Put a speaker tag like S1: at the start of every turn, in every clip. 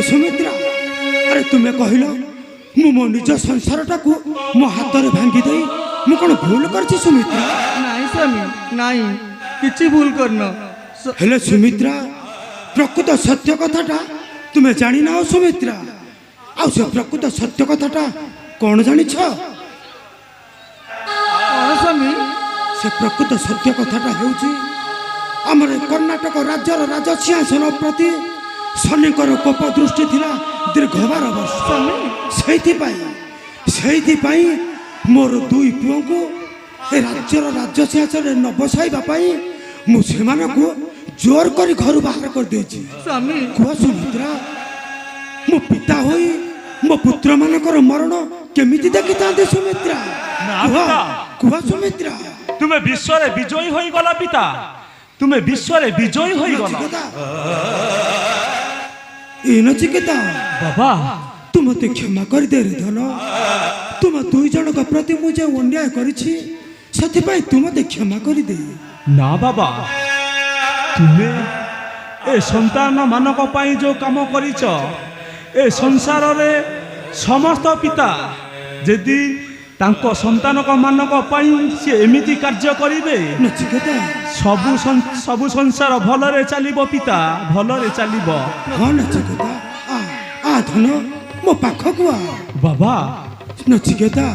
S1: सुमित्रा अरे तुम्हें कहल मु मो निज संसारटा को मो हाथ में भांगी दे मु कौन भूल कर सुमित्रा?
S2: नहीं स्वामी नहीं किसी भूल करना।
S1: हेले सुमित्रा प्रकृत सत्य कथाटा तुम्हें जानी ना सुमित्रा आ से प्रकृत सत्य कथाटा कौन जानी
S2: स्वामी
S1: से प्रकृत सत्य कथाटा हेउची आमर कर्णाटक राज्यर राज सिंहासन प्रति शनिकर कोप दृष्टि थिला दीर्घ 12 वर्ष से मोर दुई पुओं को राज्यर राज्य सिंहासन न बसाइबा मुझे जोर कर घर बाहर कर देछि। कह सुमित्रा मो पिता होई मो पुत्र मानकर मरण केमिति देखि तांते सुमित्रा? कह सुमित्रा
S3: तुम्हें विश्व रे विजयी होई गला पिता तुम्हें विश्व रे विजयी होई गला।
S1: ए नचिकेता
S3: बाबा
S1: तुम मते क्षमा कर दे रे धन तुम दुई जन का प्रति मुझे अन्याय करिछि सेति पई तुम मते क्षमा कर दे।
S3: ना बाबा तुम्हें ए संतान मानक पाई जो काम करिछ ए संसार रे समस्त पिता यदि तांको संतान मानक पाई से एमिति कार्य करिवे
S1: नचिकेता
S3: सबु संसार भलरे चलिबो पिता भलरे चलिबो।
S1: हाँ नचिकेता आ धन मो पाखक आ
S3: बाबा।
S1: नचिकेता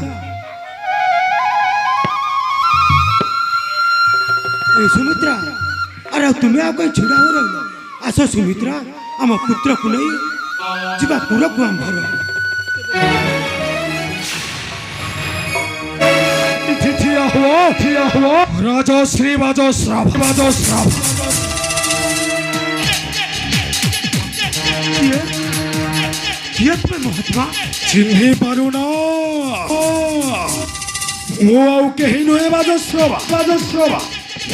S1: ए सुमित्रा अरे तुम्हें आ कहीं छिड़ा हो रही आस सुमित्रा आम पुत्र को नहीं जीवा पूरा को आम भर
S4: राजश्री बाजश्राव
S1: ये तुम्हें महात्मा
S4: चिन्ही पारुना मु आउ केही नुहे बाजश्रवा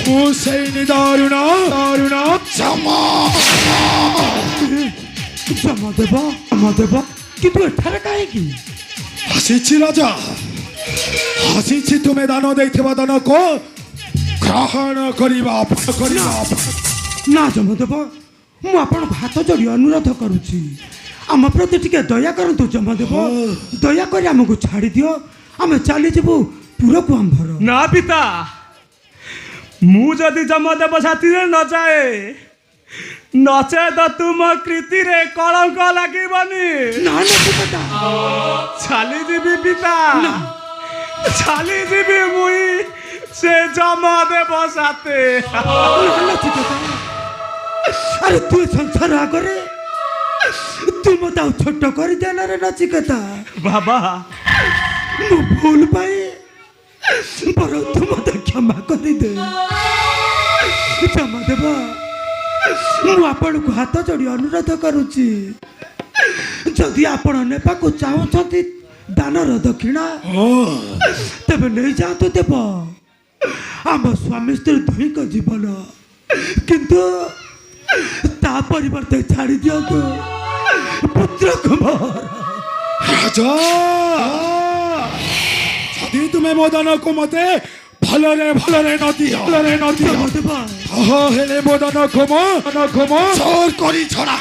S4: मु सेई दारुणा
S1: जमा देव किंतु एठारे काहेकि
S4: हसीछि राजा हसीछि तुम्हें दान देथिबा दान को ग्रहण करिबा
S1: ना जमदेव मु आपण हाथ जोड़ी अनुरोध करुछि आम प्रति टिके दया करंतु जमदेव दया कर आमको छाड़ी दियो आम चली जीवु पूरा को आम भर।
S3: ना पिता मु जदि जमदेव साथी रे न जाए नचे तो तुम कृति रे कलंक लागिबनी।
S1: ना ना पिता
S3: छाली जीवी पिता छाली जीवी मुई से जमदेव साथे।
S1: अरे तू संसार आगरे तू मत छोट कर देना रे नचिकेता।
S3: बाबा
S1: मु भूल पाए पर तू मत क्षमा कर दे जमदेव मु आपण को हाथ जोड़ी अनुरोध करुछि जदि आपण नेपा को चाहते दानर दक्षिणा तबे नहीं जातु देव आम स्वामी स्त्री दुई को जीवन किंतु ता परिवर्ते छाड़ी दियंतु पुत्र कुमार।
S4: राजा यदि तुम्हें मोदन को मते भलरे न दियो हेले मोदन घुमो चोर करी छड़ा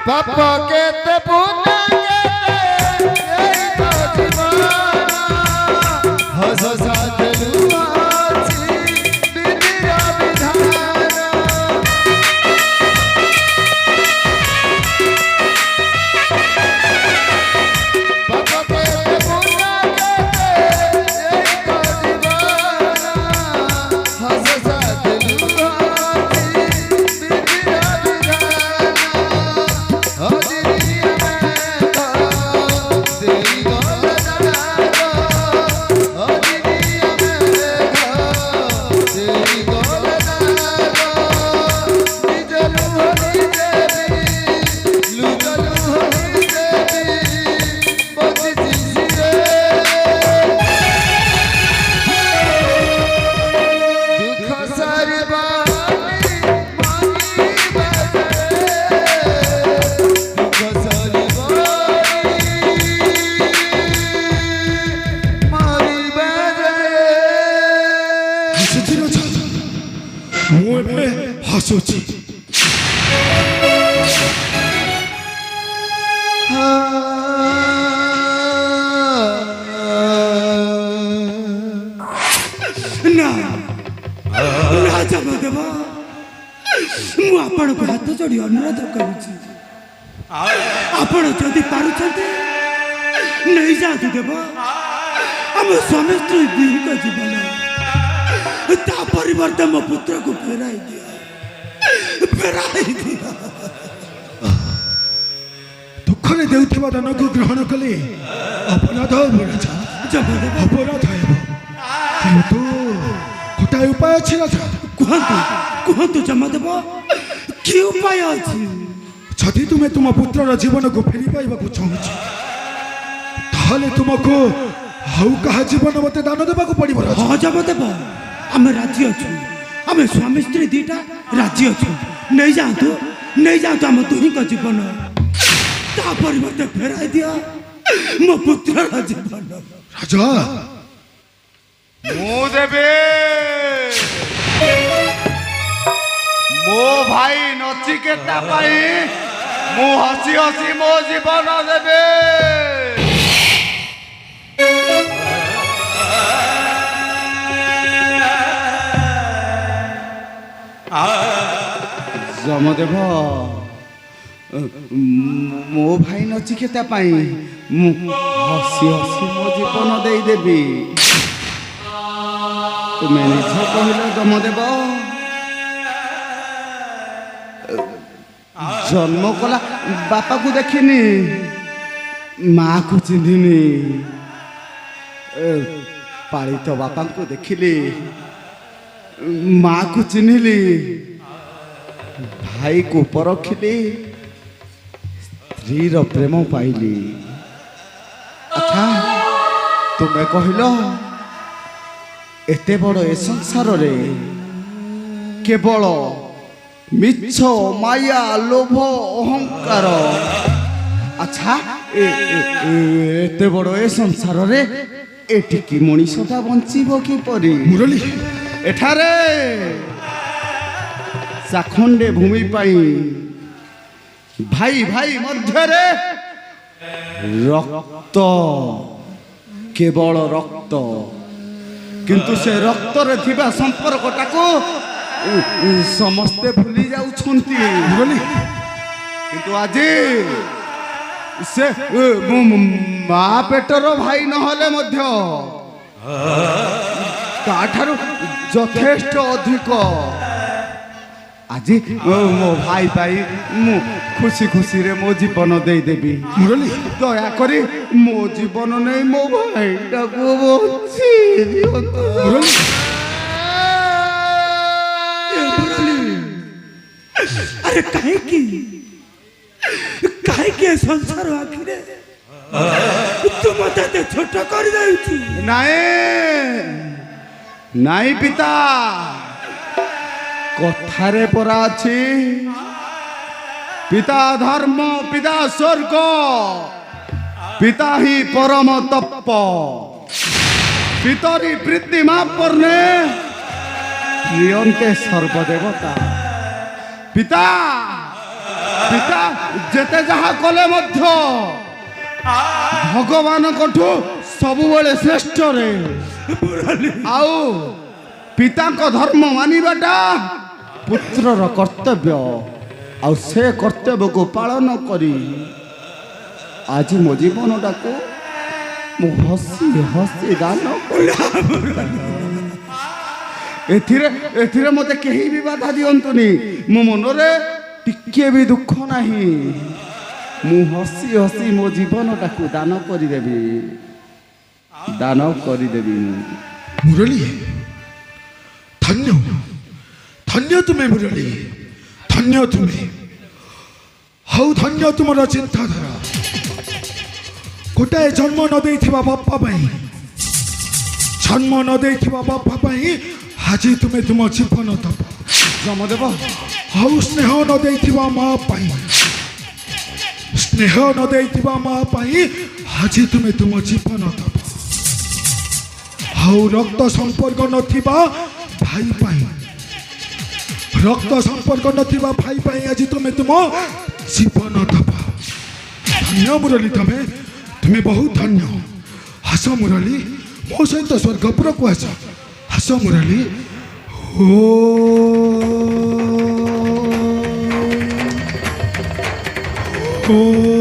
S5: पापा कहते पुण्य हस साथ
S1: ହାତ ଯୋଡ଼ି ଅନୁରୋଧ କରୁଛି ଆପଣ ଯଦି ପାରୁଛନ୍ତି ନେଇଯାଆନ୍ତୁ ଦେବ ଆମ ସ୍ୱାମୀ ସ୍ତ୍ରୀ ଦୁହିଁଙ୍କ ଜୀବନ ତା ପରିବର୍ତ୍ତେ ମୋ ପୁତ୍ରକୁ ଫେରାଇ ଦିଅ
S4: ଦୁଃଖରେ ଦେଉଥିବା ଦାନକୁ ଗ୍ରହଣ କଲେ ଅପରାଧ ଅପରାଧ ହେବ କିନ୍ତୁ ଗୋଟାଏ ଉପାୟ ଅଛି ରାଜା।
S1: କୁହନ୍ତୁ କୁହନ୍ତୁ ଯମଦେବ କି ଉପାୟ ଅଛି?
S4: ଯଦି ତୁମେ ତୁମ ପୁତ୍ରର ଜୀବନକୁ ଫେରି ପାଇବାକୁ ଚାହୁଁଛ ତାହେଲେ ତୁମକୁ ଆଉ କାହା ଜୀବନ ମତେ ଦାନ ଦେବାକୁ ପଡ଼ିବ ରାଜା।
S1: ହଁ ଯମଦେବ ଆମେ ରାଜି ଅଛୁ ଆମେ ସ୍ୱାମୀ ସ୍ତ୍ରୀ ଦିଟା ରାଜି ଅଛୁ ନେଇଯାଆନ୍ତୁ ଆମ ଦୁହିଁଙ୍କ ଜୀବନ ତା ପରିବର୍ତ୍ତେ ଫେରାଇ ଦିଅ ମୋ ପୁତ୍ରର ଜୀବନ।
S4: ରାଜା
S5: ମୁଁ ଦେବି ମୋ ଭାଇ ନଚିକେତା ପାଇଁ ମୁଁ ହସି ହସି ମୋ ଜୀବନ ଦେବି।
S2: ଯମଦେବ ମୋ ଭାଇ ନଚିକେତା ପାଇଁ ମୁଁ ହସି ହସି ମୋ ଜୀବନ ଦେଇଦେବି। ତୁମେ ନିଜ କହିଲ ଯମଦେବ ଜନ୍ମ କଲା ବାପାକୁ ଦେଖିନି ମାଆକୁ ଚିହ୍ନିନି ପାଳିତ ବାପାଙ୍କୁ ଦେଖିଲି ମାଆକୁ ଚିହ୍ନିଲି ଭାଇକୁ ପରଖିଲି ସ୍ତ୍ରୀର ପ୍ରେମ ପାଇଲି। ଆଚ୍ଛା ତୁମେ କହିଲ ଏତେ ବଡ଼ ଏ ସଂସାରରେ କେବଳ ମିଛ ମାୟା ଲୋଭ ଅହଙ୍କାର। ଆଚ୍ଛା ଏତେ ବଡ଼ ଏ ସଂସାରରେ ଏଠିକି ମଣିଷଟା ବଞ୍ଚିବ କିପରି?
S4: ମୁରଲୀ
S2: ଏଠାରେ ଚାଖଣ୍ଡେ ଭୂମି ପାଇଁ ଭାଇ ଭାଇ ମଧ୍ୟରେ ରକ୍ତ କେବଳ ରକ୍ତ କିନ୍ତୁ ସେ ରକ୍ତରେ ଥିବା ସମ୍ପର୍କଟାକୁ ସମସ୍ତେ ଭୁଲି ଯାଉଛନ୍ତି। କିନ୍ତୁ ଆଜି ସେ ମା ପେଟର ଭାଇ ନହେଲେ ମଧ୍ୟ ତାଠାରୁ ଯଥେଷ୍ଟ ଅଧିକ ଆଜି ମୋ ଭାଇ ପାଇଁ ମୁଁ ଖୁସି ଖୁସିରେ ମୋ ଜୀବନ ଦେଇଦେବି।
S4: ମୁରଲୀ
S2: ଦୟାକରି ମୋ ଜୀବନ ନେଇ ମୋ ଭାଇଟାକୁ ବଞ୍ଚି ଦିଅନ୍ତୁ।
S1: ଆରେ କାହିଁକି ଏ ସଂସାର ଆଖିରେ ତୁ ମତେ ଏତେ ଛୋଟ କରିଦେଇଛୁ?
S2: ନାଇଁ ପିତା କଥାରେ ପରା ଅଛି ପିତା ଧର୍ମ ପିତା ସ୍ୱର୍ଗ ପିତା ହିଁ ପରମ ତପ ପିତରି ପ୍ରୀତି ମା ପର୍ଣ୍ଣେ ପ୍ରିୟନ୍ତେ ସର୍ବଦେବତା। ପିତା ପିତା ଯେତେ ଯାହା କଲେ ମଧ୍ୟ ଭଗବାନଙ୍କଠୁ ସବୁବେଳେ ଶ୍ରେଷ୍ଠରେ ଆଉ ପିତାଙ୍କ ଧର୍ମ ମାନିବାଟା ପୁତ୍ରର କର୍ତ୍ତବ୍ୟ ଆଉ ସେ କର୍ତ୍ତବ୍ୟକୁ ପାଳନ କରି ଆଜି ମୋ ଜୀବନଟାକୁ ମୁଁ ହସି ହସି ଦାନ ଏଥିରେ ମୋତେ କେହି ବି ବାଧା ଦିଅନ୍ତୁନି। ମୋ ମନରେ ଟିକେ ବି ଦୁଃଖ ନାହିଁ। ମୁଁ ହସି ହସି ମୋ ଜୀବନଟାକୁ ଦାନ କରିଦେବି
S4: ମୁରଲୀ ଧନ୍ୟ ଧନ୍ୟ ତୁମେ ମୁରଲୀ ଧନ୍ୟ ତୁମେ ହଉ ଧନ୍ୟ ତୁମର ଚିନ୍ତାଧାରା। ଗୋଟାଏ ଜନ୍ମ ନ ଦେଇଥିବା ବାପା ପାଇଁ ଆଜି ତୁମେ ତୁମ ଜୀବନ ଦବ।
S2: ଯମଦେବ
S4: ଆଉ ସ୍ନେହ ନ ଦେଇଥିବା ମା ପାଇଁ ଆଜି ତୁମେ ତୁମ ଜୀବନ ଦବ। ଆଉ ରକ୍ତ ସମ୍ପର୍କ ନଥିବା ଭାଇ ପାଇଁ ଆଜି ତୁମେ ତୁମ ଜୀବନ ଦବ। ଧନ୍ୟ ମୁରଲୀ ତୁମେ ବହୁତ ଧନ୍ୟ। ହସ ମୁରଲୀ ମୋ ସହିତ ସ୍ୱର୍ଗପୁରକୁ ହସ ମୁରଲୀ। Oh